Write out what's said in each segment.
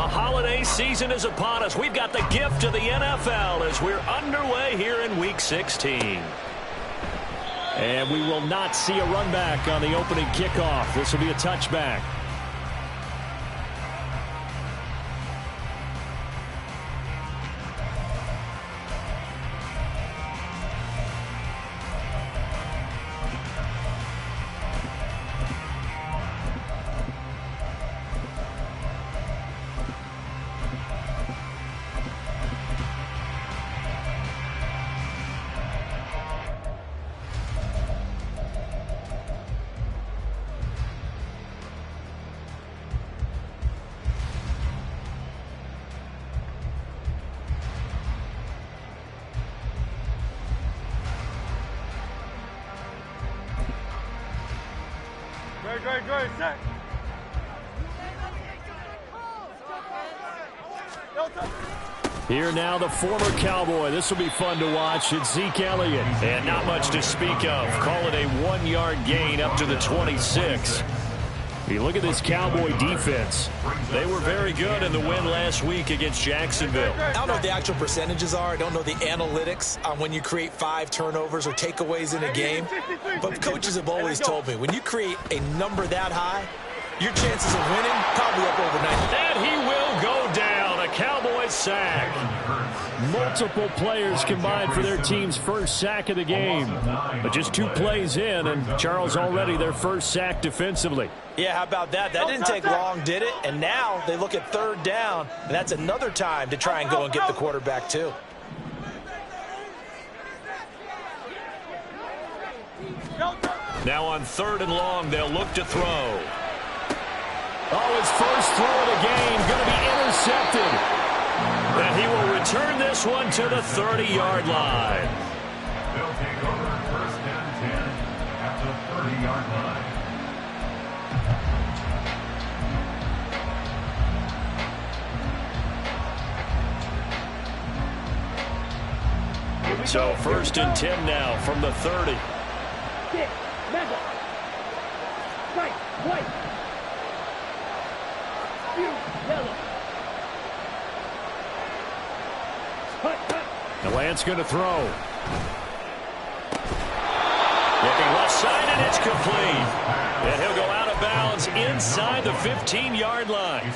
holiday season is upon us. We've got the gift of the NFL as we're underway here in Week 16. And we will not see a run back on the opening kickoff. This will be a touchback. Here now, the former Cowboy. This will be fun to watch. It's Zeke Elliott. And not much to speak of. Call it a 1-yard gain up to the 26. You look at this Cowboy defense. They were very good in the win last week against Jacksonville. I don't know what the actual percentages are. I don't know the analytics on when you create 5 turnovers or takeaways in a game. But coaches have always told me, when you create a number that high, your chances of winning probably up over 90. And he will go down. A Cowboy sack. Multiple players combined for their team's first sack of the game. But just 2 plays in, and Charles already their first sack defensively. Yeah, how about that? That didn't take long, did it? And now they look at 3rd down, and that's another time to try and go and get the quarterback too. Now on 3rd and long, they'll look to throw. Oh, his first throw of the game going to be intercepted. And he will return this one to the 30-yard line. They'll take over 1st and 10 at the 30-yard line. So 1st and 10 now from the 30. Right, white. The Lance going to throw. Looking left side, and it's complete. And he'll go out of bounds inside the 15-yard line.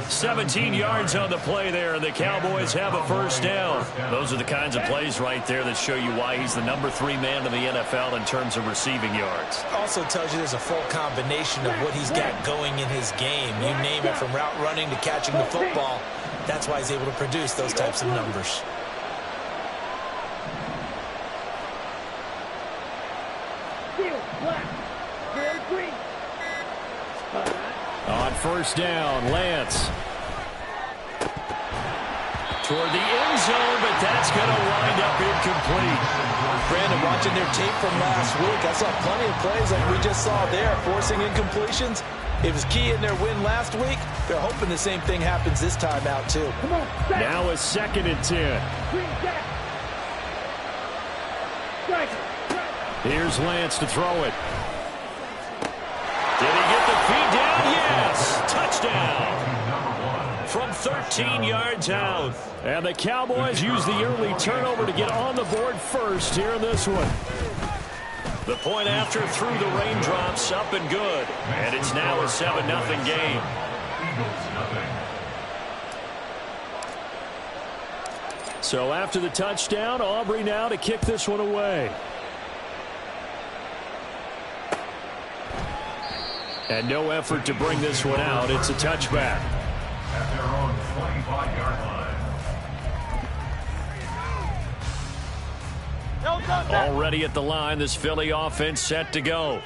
17 yards on the play there, and the Cowboys have a first down. Those are the kinds of plays right there that show you why he's the number 3 man in the NFL in terms of receiving yards. Also tells you there's a full combination of what he's got going in his game. You name it, from route running to catching the football. That's why he's able to produce those types of numbers. On 1st down, Lance. Toward the end zone, but that's going to wind up incomplete. Brandon, watching their tape from last week, I saw plenty of plays like we just saw there, forcing incompletions. It was key in their win last week. They're hoping the same thing happens this time out, too. Now a 2nd and 10. Here's Lance to throw it. Did he get the feed down? Yes! Touchdown! From 13 yards out. And the Cowboys use the early turnover to get on the board first here in this one. The point after through the raindrops, up and good. And it's now a 7-0 game. So after the touchdown, Aubrey now to kick this one away. And no effort to bring this one out. It's a touchback. At their own 25-yard line. Already at the line, this Philly offense set to go.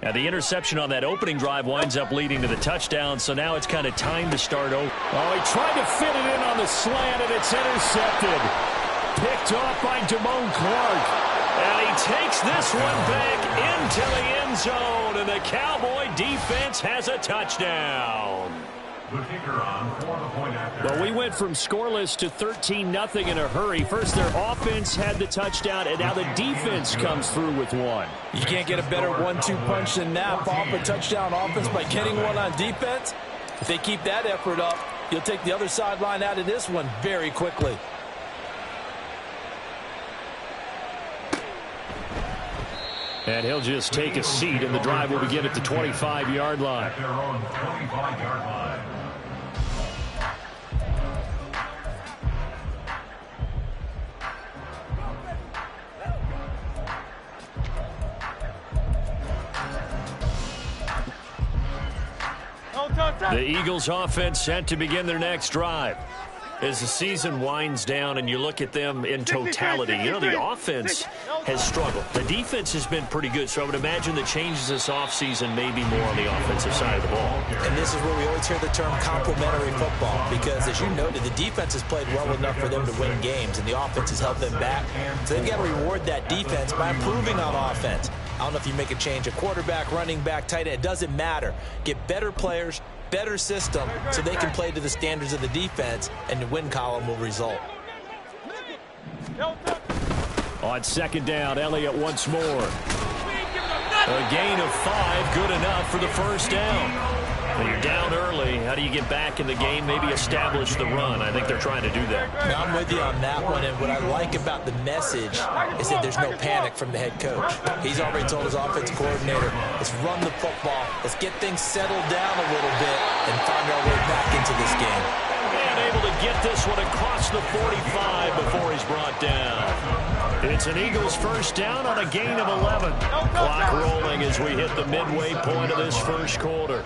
And the interception on that opening drive winds up leading to the touchdown, so now it's kind of time to start over. Oh, he tried to fit it in on the slant, and it's intercepted. Picked off by Damone Clark. And he takes this one back into the end zone, and the Cowboy defense has a touchdown. The kicker on for the point after. Well, we went from scoreless to 13-0 in a hurry. First, their offense had the touchdown, and now the defense comes through with one. You can't get a better 1-2 punch than that. Off a touchdown offense by getting one on defense. If they keep that effort up, You'll take the other sideline out of this one very quickly. And he'll just take a seat, and the drive will begin at the 25-yard line. At their own 25-yard line. The Eagles offense set to begin their next drive. As the season winds down and you look at them in totality, you know, the offense has struggled. The defense has been pretty good, so I would imagine the changes this offseason may be more on the offensive side of the ball. And this is where we always hear the term complementary football, because as you noted, the defense has played well enough for them to win games, and the offense has held them back. So they've got to reward that defense by improving on offense. I don't know if you make a change, a quarterback, running back, tight end, it doesn't matter. Get better players, better system, so they can play to the standards of the defense, and the win column will result. On second down, Elliott once more. A gain of 5, good enough for the first down. When you're down early, how do you get back in the game, maybe establish the run? I think they're trying to do that. Now, I'm with you on that one, and what I like about the message is that there's no panic from the head coach. He's already told his offensive coordinator, let's run the football, let's get things settled down a little bit, and find our way back into this game. And able to get this one across the 45 before he's brought down. It's an Eagles first down on a gain of 11. Clock rolling as we hit the midway point of this first quarter.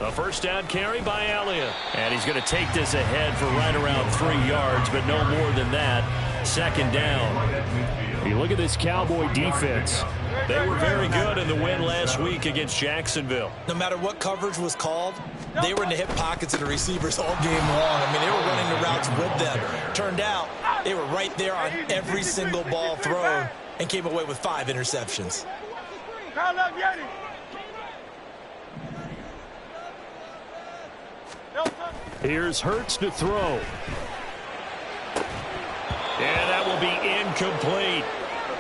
A first down carry by Elliott. And he's going to take this ahead for right around 3 yards, but no more than that. Second down. You look at this Cowboy defense. They were very good in the win last week against Jacksonville. No matter what coverage was called, they were in the hip pockets of the receivers all game long. I mean, they were running the routes with them. Turned out, they were right there on every single ball thrown and came away with 5 interceptions. Here's Hurts to throw. And that will be incomplete.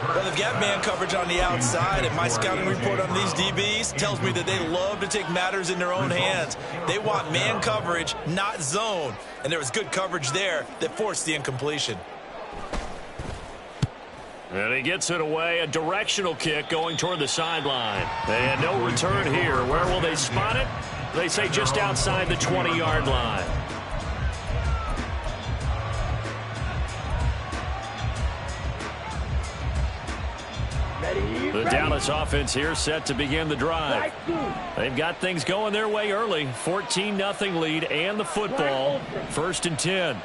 Well, they've got man coverage on the outside, and my scouting report on these DBs tells me that they love to take matters in their own hands. They want man coverage, not zone. And there was good coverage there that forced the incompletion. And he gets it away, a directional kick going toward the sideline. And no return here. Where will they spot it? They say just outside the 20-yard line. The Dallas offense here set to begin the drive. They've got things going their way early. 14-0 lead and the football. First and 10.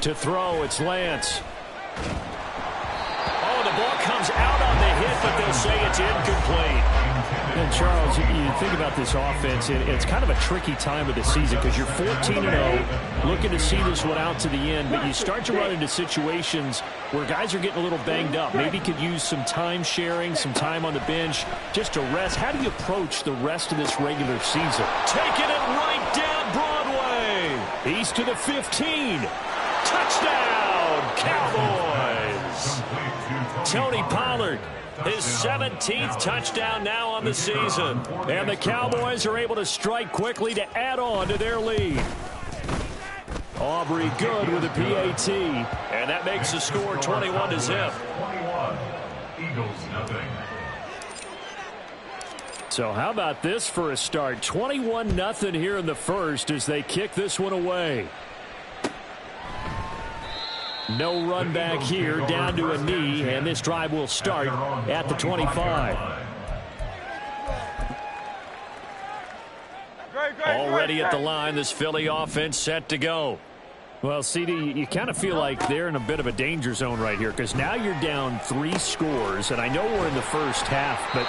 To throw, it's Lance. Oh, the ball comes out on the hit, but they'll say it's incomplete. And Charles, you think about this offense, it's kind of a tricky time of the season because you're 14-0, looking to see this one out to the end, but you start to run into situations where guys are getting a little banged up. Maybe could use some time sharing, some time on the bench just to rest. How do you approach the rest of this regular season? Taking it right down Broadway. He's to the 15. Touchdown, Cowboys. Tony Pollard. His 17th touchdown now on the season. And the Cowboys are able to strike quickly to add on to their lead. Aubrey good with a PAT. And that makes the score 21-0. 21. Eagles nothing. So how about this for a start? 21-0 here in the first as they kick this one away. No run back here, down to a knee, and this drive will start at the 25. Already at the line, this Philly offense set to go. Well, CD, you kind of feel like they're in a bit of a danger zone right here because now you're down 3 scores, and I know we're in the first half, but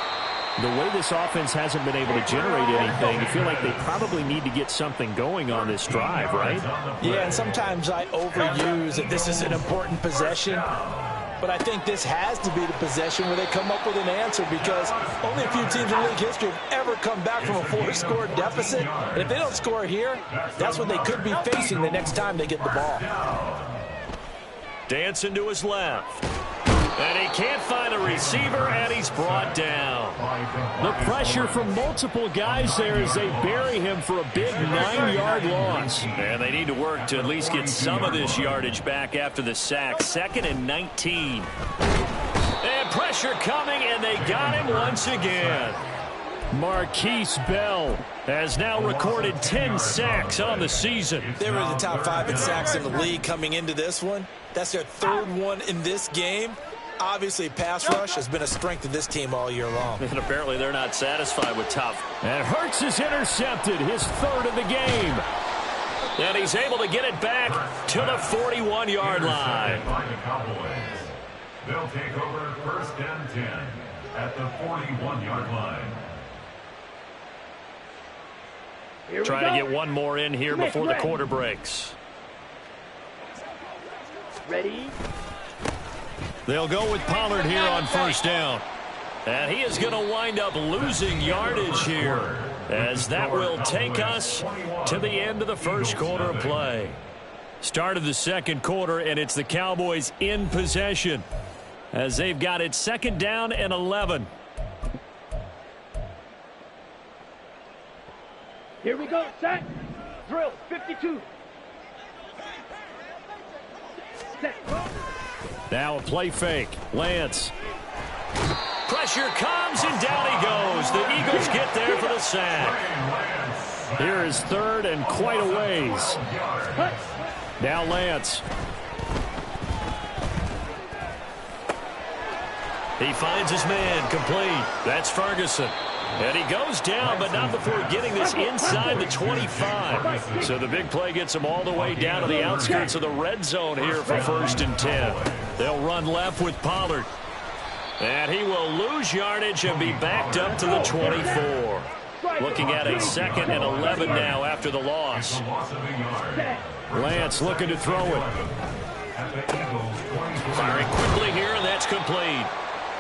the way this offense hasn't been able to generate anything, you feel like they probably need to get something going on this drive, right? Yeah, and sometimes I overuse that this is an important possession, but I think this has to be the possession where they come up with an answer because only a few teams in league history have ever come back from a 4-score deficit. And if they don't score here, that's what they could be facing the next time they get the ball. Dancing to his left. And he can't find a receiver, and he's brought down. The pressure from multiple guys there as they bury him for a big 9-yard loss. And they need to work to at least get some of this yardage back after the sack. 2nd and 19. And pressure coming, and they got him once again. Marquise Bell has now recorded 10 sacks on the season. They were in the top 5 in sacks in the league coming into this one. That's their 3rd one in this game. Obviously, pass rush has been a strength of this team all year long. And apparently they're not satisfied with top. And Hurts is intercepted, his 3rd of the game. And he's able to get it back to the 41-yard line. They'll take over 1st and 10 at the 41-yard line. Trying to get one more in here before the quarter breaks. Ready? They'll go with Pollard here on 1st down. And he is going to wind up losing yardage here, as that will take us to the end of the 1st quarter of play. Start of the 2nd quarter, and it's the Cowboys in possession, as they've got it 2nd down and 11. Here we go. Set. Drill. 52. Set. Now a play fake. Lance. Pressure comes, and down he goes. The Eagles get there for the sack. Here is 3rd and quite a ways. Now Lance. He finds his man complete. That's Ferguson. And he goes down, but not before getting this inside the 25. So the big play gets him all the way down to the outskirts of the red zone here for 1st and 10. They'll run left with Pollard. And he will lose yardage and be backed up to the 24. Looking at a 2nd and 11 now after the loss. Lance looking to throw it. Firing quickly here, and that's complete.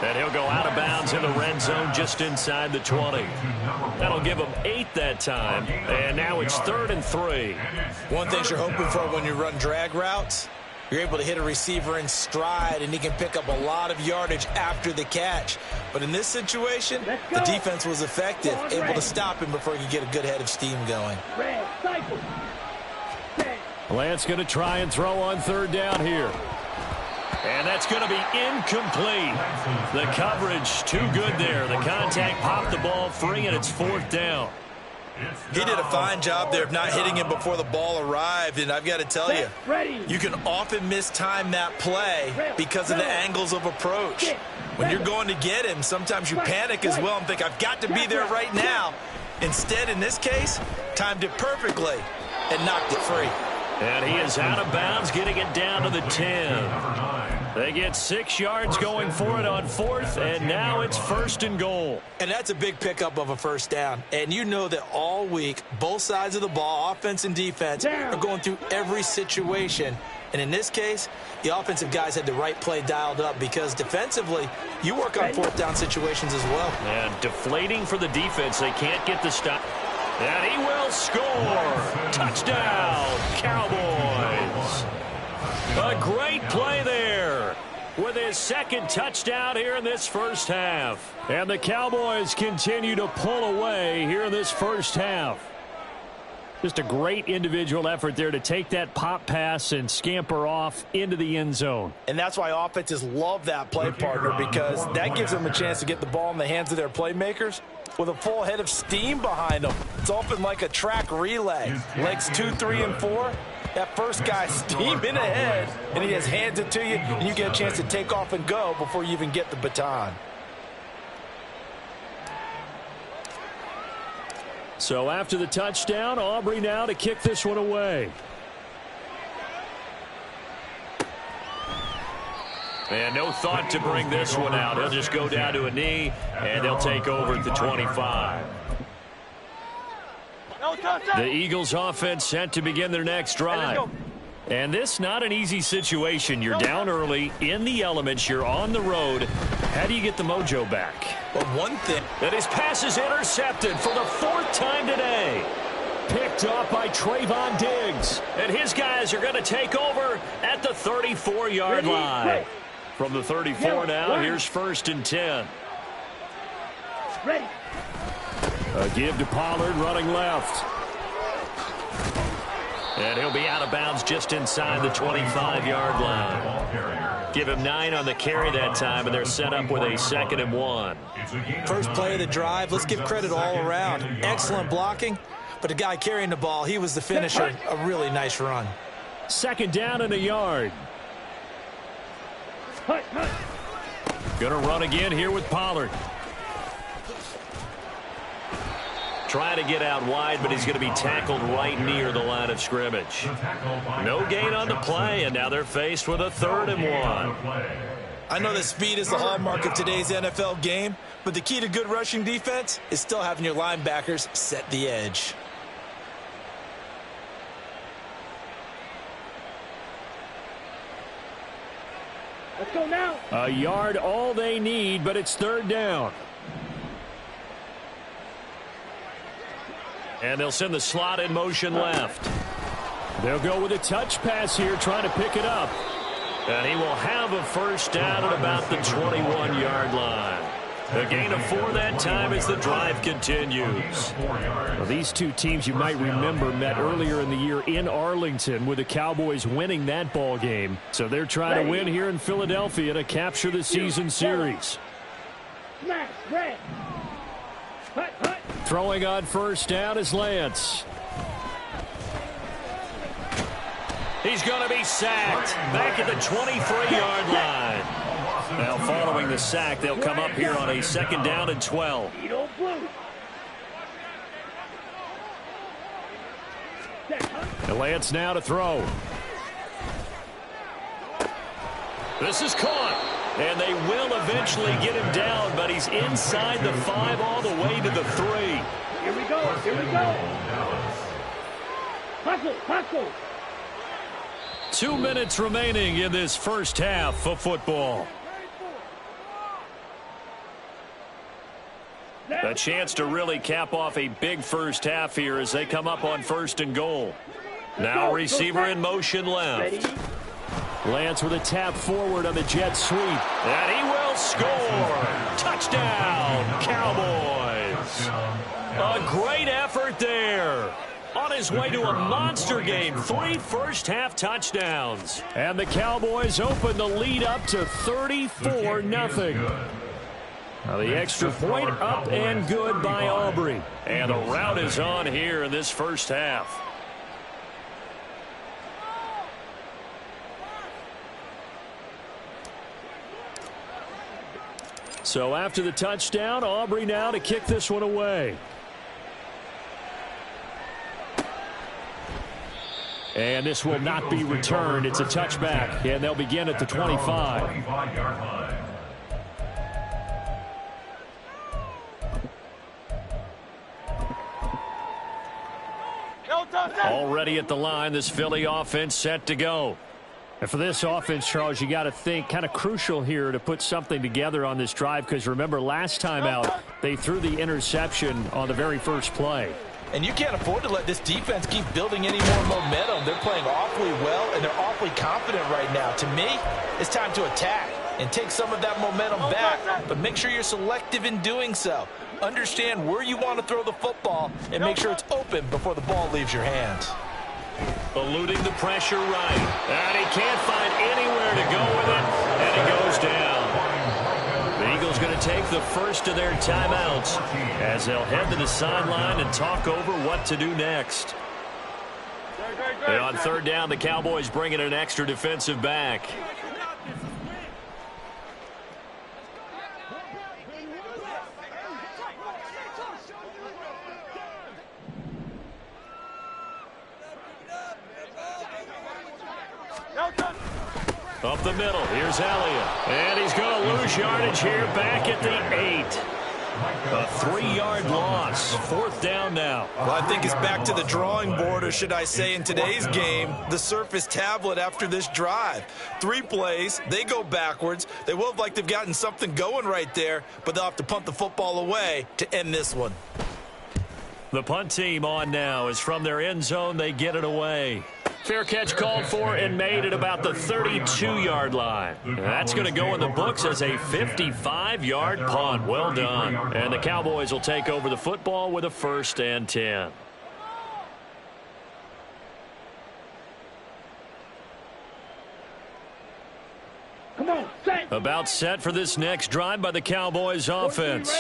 And he'll go out of bounds in the red zone just inside the 20. That'll give him 8 that time. And now it's 3rd and 3. One thing you're hoping for when you run drag routes, you're able to hit a receiver in stride, and he can pick up a lot of yardage after the catch. But in this situation, the defense was effective, able to stop him before he could get a good head of steam going. Red. Cycle. Lance going to try and throw on 3rd down here. And that's going to be incomplete. The coverage too good there. The contact popped the ball free, and it's 4th down. He did a fine job there of not hitting him before the ball arrived, and I've got to tell you, you can often mistime that play because of the angles of approach. When you're going to get him, sometimes you panic as well and think, I've got to be there right now. Instead, in this case, timed it perfectly and knocked it free. And he is out of bounds, getting it down to the 10. They get 6 yards going for it on 4th, and now it's 1st and goal. And that's a big pickup of a 1st down. And you know that all week, both sides of the ball, offense and defense, are going through every situation. And in this case, the offensive guys had the right play dialed up because defensively, you work on 4th down situations as well. And deflating for the defense. They can't get the stop. And he will score. Touchdown, Cowboys. A great play there with his 2nd touchdown here in this 1st half. And the Cowboys continue to pull away here in this 1st half. Just a great individual effort there to take that pop pass and scamper off into the end zone. And that's why offenses love that play partner, because that gives them a chance to get the ball in the hands of their playmakers with a full head of steam behind them. It's often like a track relay. Legs 2, 3, and 4. That first guy steaming ahead, and he just hands it to you, and you get a chance to take off and go before you even get the baton. So after the touchdown, Aubrey now to kick this one away. And no thought to bring this one out. He'll just go down to a knee, and they'll take over at the 25. The Eagles offense set to begin their next drive. And this not an easy situation. You're down early, in the elements, you're on the road. How do you get the mojo back? Well, one thing. And his pass is intercepted for the 4th time today. Picked up by Trayvon Diggs. And his guys are going to take over at the 34-yard line. From the 34 now, here's 1st and 10. Ready. A give to Pollard running left. And he'll be out of bounds just inside the 25-yard line. Give him 9 on the carry that time, and they're set up with a 2nd and 1. First play of the drive, let's give credit all around. Excellent blocking, but the guy carrying the ball, he was the finisher. A really nice run. 2nd down and a yard. Going to run again here with Pollard. Trying to get out wide, but he's going to be tackled right near the line of scrimmage. No gain on the play, and now they're faced with a 3rd and 1. I know that speed is the hallmark of today's NFL game, but the key to good rushing defense is still having your linebackers set the edge. Let's go now. A yard all they need, but it's 3rd down. And they'll send the slot in motion left. They'll go with a touch pass here, trying to pick it up. And he will have a 1st down at about the 21-yard line. A gain of 4 that time as the drive continues. Well, these two teams, you might remember, met earlier in the year in Arlington with the Cowboys winning that ball game. So they're trying to win here in Philadelphia to capture the season series. Smash. Red. Hut, hut. Throwing on 1st down is Lance. He's going to be sacked back at the 23-yard line. Now following the sack, they'll come up here on a 2nd down and 12. Edo blue. And Lance now to throw. This is caught. And they will eventually get him down, but he's inside the 5 all the way to the 3. Here we go. Here we go. Hustle. Hustle. 2 minutes remaining in this first half of football. A chance to really cap off a big first half here as they come up on 1st and goal. Now receiver in motion left. Lance with a tap forward on the jet sweep. And he will score. Touchdown, Cowboys. A great effort there. On his way to a monster game. 3 first-half touchdowns. And the Cowboys open the lead up to 34-0. Now the extra point up and good by Aubrey. And the rout is on here in this first half. So after the touchdown, Aubrey now to kick this one away. And this will not be returned. It's a touchback, and they'll begin at the 25. Already at the line, this Philly offense set to go. And for this offense, Charles, you got to think kind of crucial here to put something together on this drive, because remember last time out they threw the interception on the very first play. And you can't afford to let this defense keep building any more momentum. They're playing awfully well, and they're awfully confident right now. To me, it's time to attack and take some of that momentum back, but make sure you're selective in doing so. Understand where you want to throw the football and make sure it's open before the ball leaves your hands. Eluding the pressure right. And he can't find anywhere to go with it, and he goes down. The Eagles going to take the first of their timeouts as they'll head to the sideline and talk over what to do next. And on 3rd down, the Cowboys bring in an extra defensive back. Up the middle, here's Elliott. And he's going to lose yardage here back at the 8. A 3-yard loss. 4th down now. Well, I think it's back to the drawing board, or should I say in today's game, the Surface tablet after this drive. 3 plays, they go backwards. They will look like they've gotten something going right there, but they'll have to punt the football away to end this one. The punt team on now is from their end zone. They get it away. Fair catch called for and made at about the 32-yard line. And that's going to go in the books as a 55-yard punt. Well done. And the Cowboys will take over the football with a 1st and 10. Come on, set. About set for this next drive by the Cowboys offense.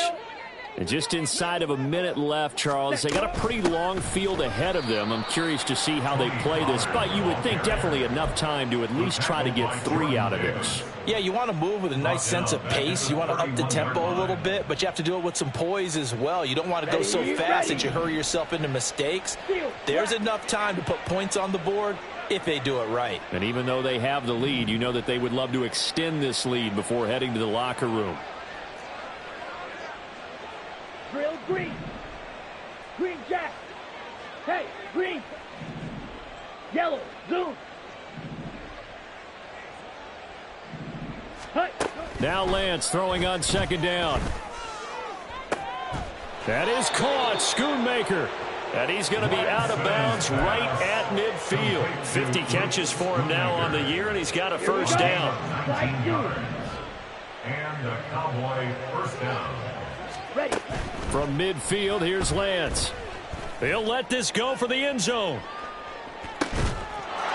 And just inside of a minute left, Charles, they got a pretty long field ahead of them. I'm curious to see how they play this, but you would think definitely enough time to at least try to get 3 out of this. Yeah, you want to move with a nice sense of pace. You want to up the tempo a little bit, but you have to do it with some poise as well. You don't want to go so fast that you hurry yourself into mistakes. There's enough time to put points on the board if they do it right. And even though they have the lead, you know that they would love to extend this lead before heading to the locker room. Drill green. Green jack. Hey, green. Yellow, zoom. Hey. Now Lance throwing on 2nd down. That is caught. Schoonmaker. And he's going to be out of bounds right at midfield. 50 catches for him now on the year, and he's got a 1st down. And the Cowboy 1st down. Ready. From midfield, here's Lance. He'll let this go for the end zone. And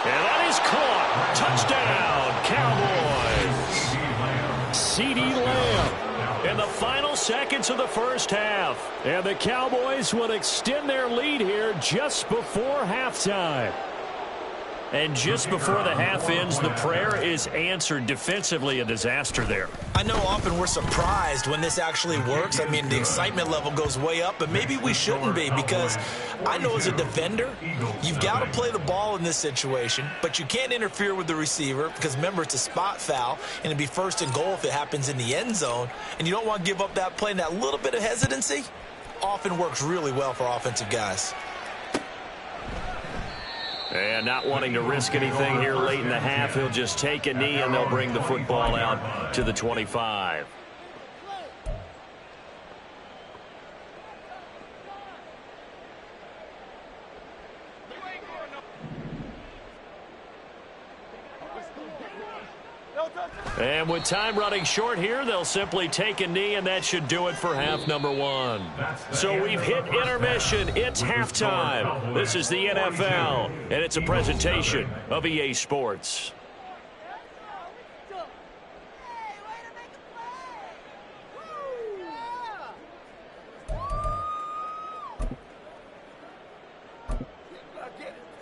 that is caught. Touchdown, Cowboys. CeeDee Lamb in the final seconds of the 1st half. And the Cowboys will extend their lead here just before halftime. And just before the half ends, the prayer is answered. Defensively, a disaster there. I know often we're surprised when this actually works. I mean, the excitement level goes way up, but maybe we shouldn't be, because I know as a defender, you've got to play the ball in this situation, but you can't interfere with the receiver because, remember, it's a spot foul, and it'd be 1st and goal if it happens in the end zone, and you don't want to give up that play, and that little bit of hesitancy often works really well for offensive guys. And not wanting to risk anything here late in the half, he'll just take a knee, and they'll bring the football out to the 25. And with time running short here, they'll simply take a knee, and that should do it for half number 1. So we've hit intermission. It's halftime. This is the NFL, and it's a presentation of EA Sports.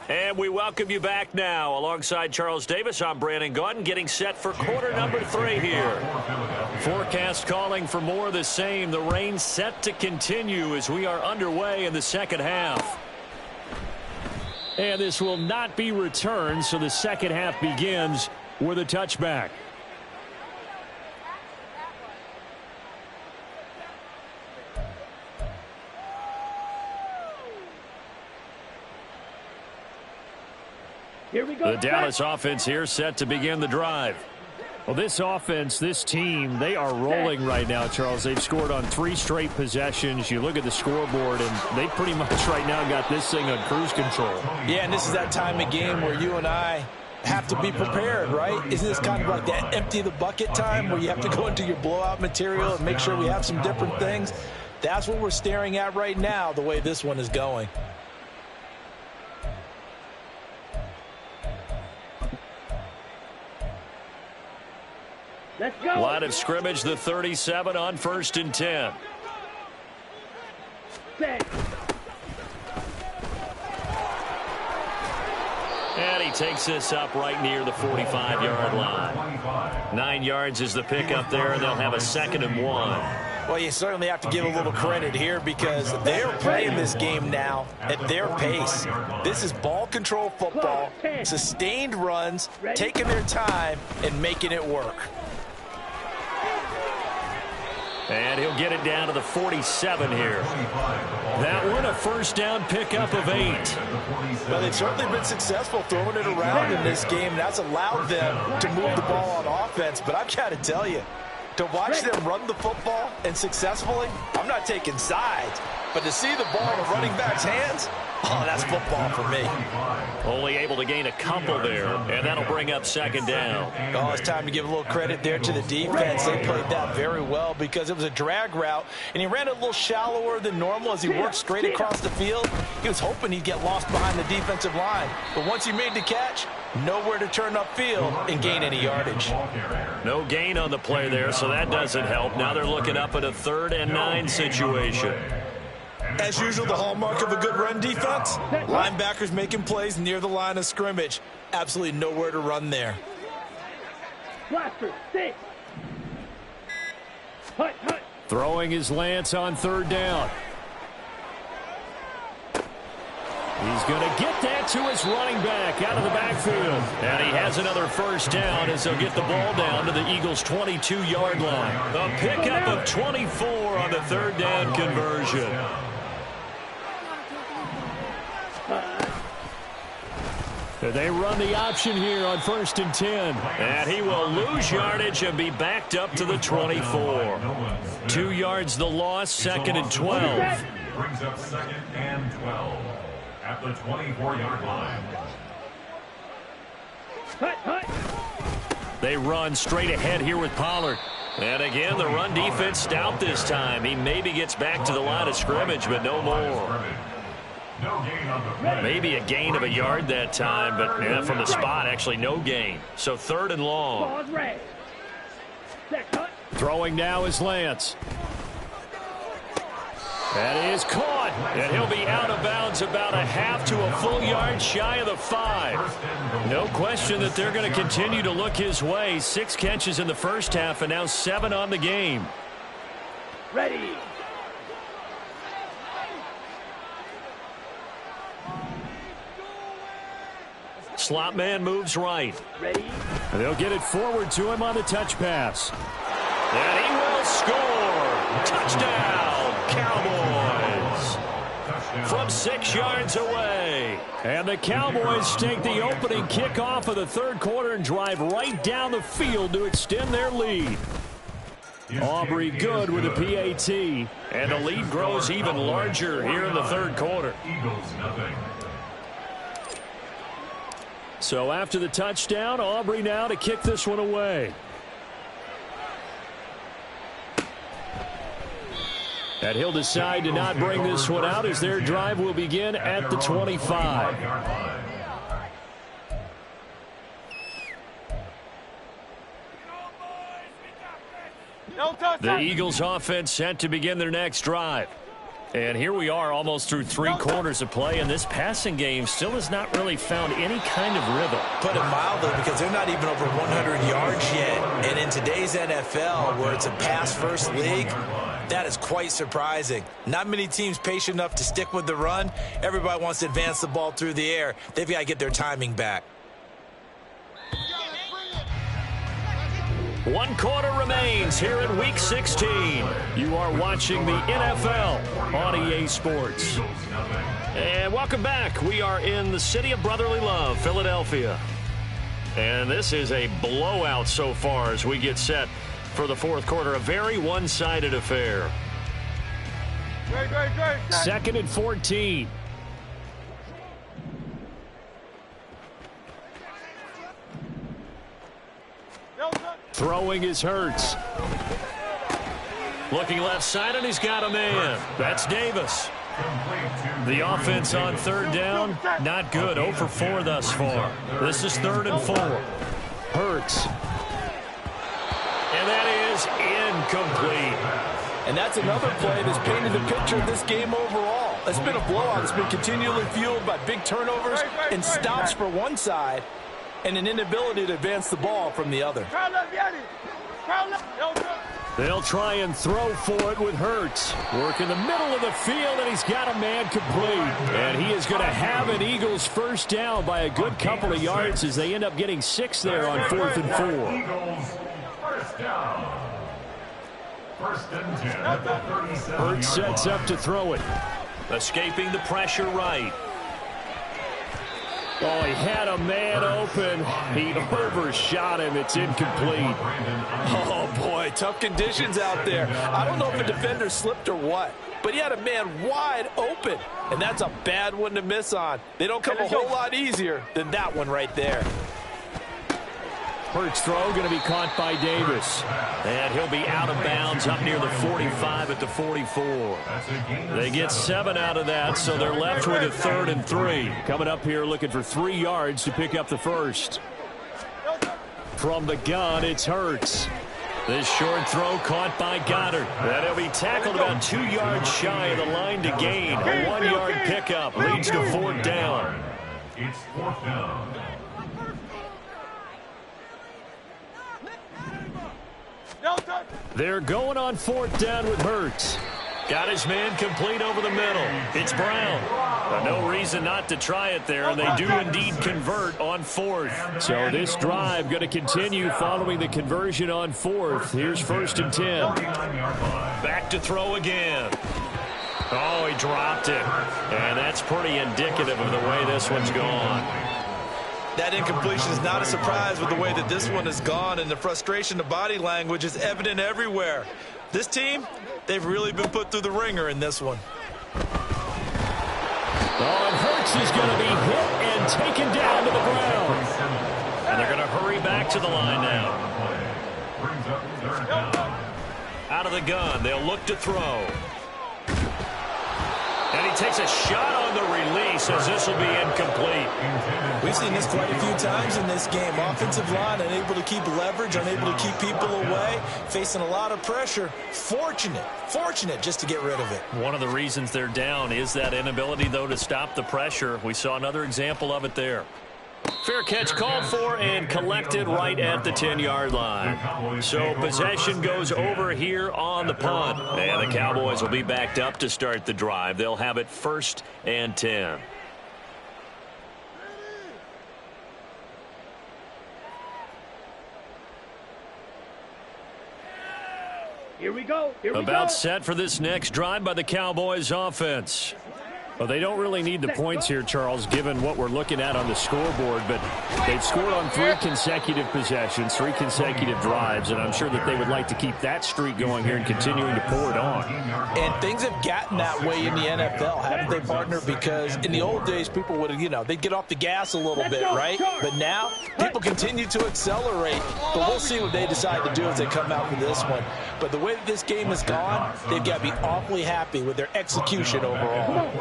And we welcome you back now. Alongside Charles Davis, I'm Brandon Gaudin, getting set for quarter number 3 here. Forecast calling for more of the same. The rain set to continue as we are underway in the 2nd half. And this will not be returned, so the 2nd half begins with a touchback. Here we go. The Dallas offense here set to begin the drive. Well, this offense, this team, they are rolling right now, Charles. They've scored on 3 straight possessions. You look at the scoreboard, and they pretty much right now got this thing on cruise control. Yeah, and this is that time of game where you and I have to be prepared, right? Isn't this kind of like that empty the bucket time where you have to go into your blowout material and make sure we have some different things? That's what we're staring at right now, the way this one is going. Let's go. Line of scrimmage, the 37 on 1st and 10. Set. And he takes this up right near the 45-yard line. 9 yards is the pickup there, and they'll have a 2nd and 1. Well, you certainly have to give a little credit here because they're playing this game now at their pace. This is ball control football, sustained runs, taking their time, and making it work. And he'll get it down to the 47 here. That one a 1st down pickup of 8. Well, they've certainly been successful throwing it around in this game. That's allowed them to move the ball on offense. But I've got to tell you, to watch them run the football and successfully, I'm not taking sides. But to see the ball in the running back's hands, Oh, that's football for me. Only able to gain a couple there, and that'll bring up second down. Oh, it's time to give a little credit there to the defense. They played that very well because it was a drag route, and he ran it a little shallower than normal as he worked straight across the field. He was hoping he'd get lost behind the defensive line, but once he made the catch, nowhere to turn upfield and gain any yardage. No gain on the play there, so that doesn't help. Now they're looking up at a 3rd and 9 situation. As usual, the hallmark of a good run defense, linebackers making plays near the line of scrimmage. Absolutely nowhere to run there. Blaster, stay. Hut, hut. Throwing is Lance on 3rd down. He's going to get that to his running back out of the backfield. And he has another first down as they'll get the ball down to the Eagles' 22-yard line. A pickup of 24 on the 3rd down conversion. They run the option here on 1st and 10. And he will lose yardage and be backed up to the 24. 2 yards the loss, 2nd and 12. Brings up 2nd and 12 at the 24-yard line. Hut, hut. They run straight ahead here with Pollard. And again, the run defense stout this time. He maybe gets back to the line of scrimmage, but no more. Maybe a gain of a yard that time, but from the spot, actually no gain. So 3rd and long. Throwing now is Lance. That is caught, and he'll be out of bounds about a half to a full yard shy of the 5. No question that they're going to continue to look his way. 6 catches in the first half, and now 7 on the game. Ready. Slot man moves right. Ready. They'll get it forward to him on the touch pass. And he will score. Touchdown, Cowboys. From 6 yards away. And the Cowboys take the opening kickoff of the 3rd quarter and drive right down the field to extend their lead. Aubrey good with a PAT. And the lead grows even larger here in the 3rd quarter. Eagles nothing. So after the touchdown, Aubrey now to kick this one away. And he'll decide to not bring this one out as their drive will begin at the 25. The Eagles offense set to begin their next drive. And here we are almost through 3 quarters of play, and this passing game still has not really found any kind of rhythm. Put it mildly, because they're not even over 100 yards yet. And in today's NFL, where it's a pass-first league, that is quite surprising. Not many teams patient enough to stick with the run. Everybody wants to advance the ball through the air. They've got to get their timing back. 1 quarter remains here in Week 16. You are watching the NFL on EA Sports. And welcome back. We are in the city of brotherly love, Philadelphia. And this is a blowout so far as we get set for the 4th quarter. A very one-sided affair. 2nd and 14. Throwing is Hurts. Looking left side, and he's got a man. That's Davis. The offense on 3rd down, not good. 0 for 4 thus far. This is 3rd and 4. Hurts. And that is incomplete. And that's another play that's painted the picture of this game overall. It's been a blowout. It's been continually fueled by big turnovers and stops for one side and an inability to advance the ball from the other. They'll try and throw for it with Hurts. Work in the middle of the field, and he's got a man complete. And he is going to have an Eagles first down by a good couple of yards as they end up getting 6 there on 4th and 4. Eagles first down. 1st and 10 at the 37-yard line. Hurts sets up to throw it. Escaping the pressure right. Oh, he had a man open. He overshot him. It's incomplete. Oh, boy, tough conditions out there. I don't know if a defender slipped or what, but he had a man wide open, and that's a bad one to miss on. They don't come a whole lot easier than that one right there. Hurts throw going to be caught by Davis. And he'll be out of bounds up near the 45 at the 44. They get 7 out of that, so they're left with a 3rd and 3. Coming up here looking for 3 yards to pick up the first. From the gun, it's Hurts. This short throw caught by Goddard. And he'll be tackled about 2 yards shy of the line to gain. A 1-yard pickup leads to 4th down. It's 4th down. They're going on 4th down with Hurts. Got his man complete over the middle. It's Brown. No reason not to try it there, and they do indeed convert on 4th. So this drive going to continue following the conversion on 4th. Here's 1st and 10. Back to throw again. Oh, he dropped it. And that's pretty indicative of the way this one's gone. That incompletion is not a surprise with the way that this one has gone, and the frustration, the body language is evident everywhere. This team, they've really been put through the ringer in this one. Oh, and Hurts is going to be hit and taken down to the ground. And they're going to hurry back to the line now. Out of the gun, they'll look to throw. And he takes a shot on the release as this will be incomplete. We've seen this quite a few times in this game. Offensive line unable to keep leverage, unable to keep people away, facing a lot of pressure. Fortunate just to get rid of it. One of the reasons they're down is that inability, though, to stop the pressure. We saw another example of it there. Fair catch called for and collected right at the 10-yard line. So possession goes over here on the punt. And the Cowboys will be backed up to start the drive. They'll have it 1st and 10. Here we go. About set for this next drive by the Cowboys offense. Well, they don't really need the points here, Charles, given what we're looking at on the scoreboard, but they've scored on 3 consecutive possessions, 3 consecutive drives, and I'm sure that they would like to keep that streak going here and continuing to pour it on. And things have gotten that way in the NFL, haven't they, partner? Because in the old days, people would, they'd get off the gas a little bit, right? But now, people continue to accelerate, but we'll see what they decide to do as they come out for this one. But the way that this game has gone, they've got to be awfully happy with their execution overall.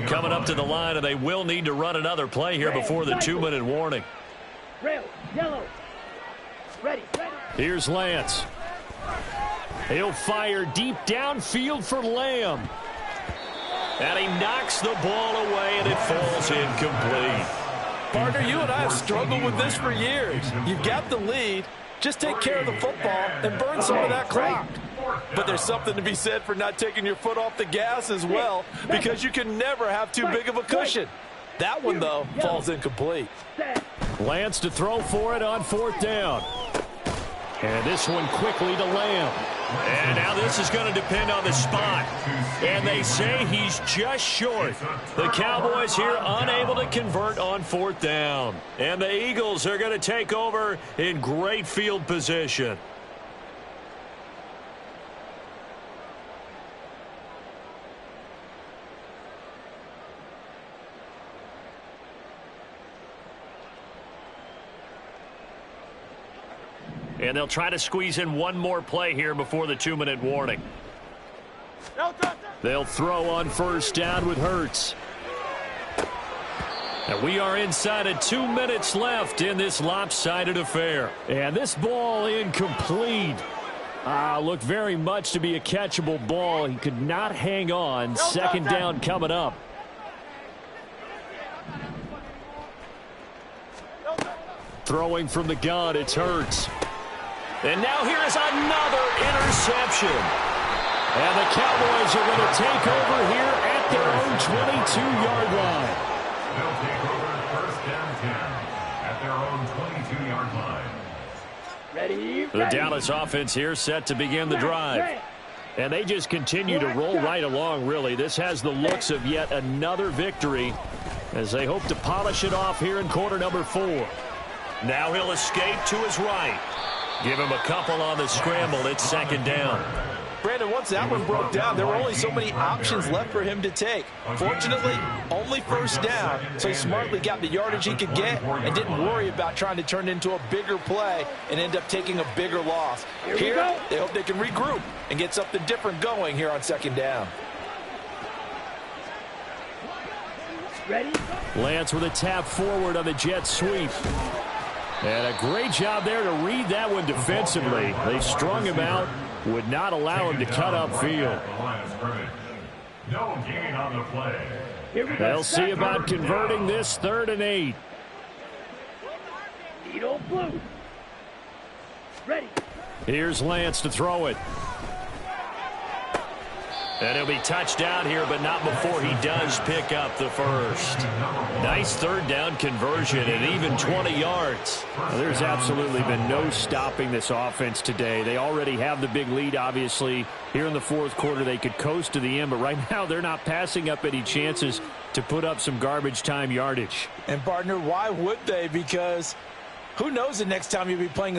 Coming up to the line, and they will need to run another play here before the 2-minute warning. Red, yellow. Ready. Here's Lance. He'll fire deep downfield for Lamb. And he knocks the ball away, and it falls incomplete. Partner, you and I have struggled with this for years. You've got the lead. Just take care of the football and burn some of that clock. But there's something to be said for not taking your foot off the gas as well, because you can never have too big of a cushion. That one, though, falls incomplete. Lance to throw for it on 4th down. And this one quickly to Lamb. And now this is going to depend on the spot. And they say he's just short. The Cowboys here unable to convert on 4th down. And the Eagles are going to take over in great field position. And they'll try to squeeze in one more play here before the 2-minute warning. They'll throw on 1st down with Hurts. And we are inside of 2 minutes left in this lopsided affair. And this ball incomplete. Looked very much to be a catchable ball. He could not hang on. 2nd down coming up. Throwing from the gun, it's Hurts. And now here is another interception. And the Cowboys are going to take over here at their own 22-yard line. They'll take over 1st and 10 at their own 22-yard line. Ready. The Dallas offense here set to begin the drive. And they just continue to roll right along, really. This has the looks of yet another victory. as they hope to polish it off here in quarter number 4. Now he'll escape to his right. Give him a couple on the scramble. It's second down. Brandon, once that one broke down, there were only so many options left for him to take. Fortunately, only first down, so he smartly got the yardage he could get and didn't worry about trying to turn it into a bigger play and end up taking a bigger loss. Here, they hope they can regroup and get something different going here on second down. Ready? Lance with a tap forward on the jet sweep. And a great job there to read that one defensively. They strung him out, would not allow him to cut upfield. No gain on the play. They'll see about converting this 3rd and 8. Edo blue. Ready. Here's Lance to throw it. And he'll be touched down here, but not before he does pick up the first. Nice 3rd down conversion and even 20 yards. Well, there's absolutely been no stopping this offense today. They already have the big lead, obviously. Here in the 4th quarter, they could coast to the end, but right now they're not passing up any chances to put up some garbage time yardage. And, partner, why would they? Because who knows the next time you'll be playing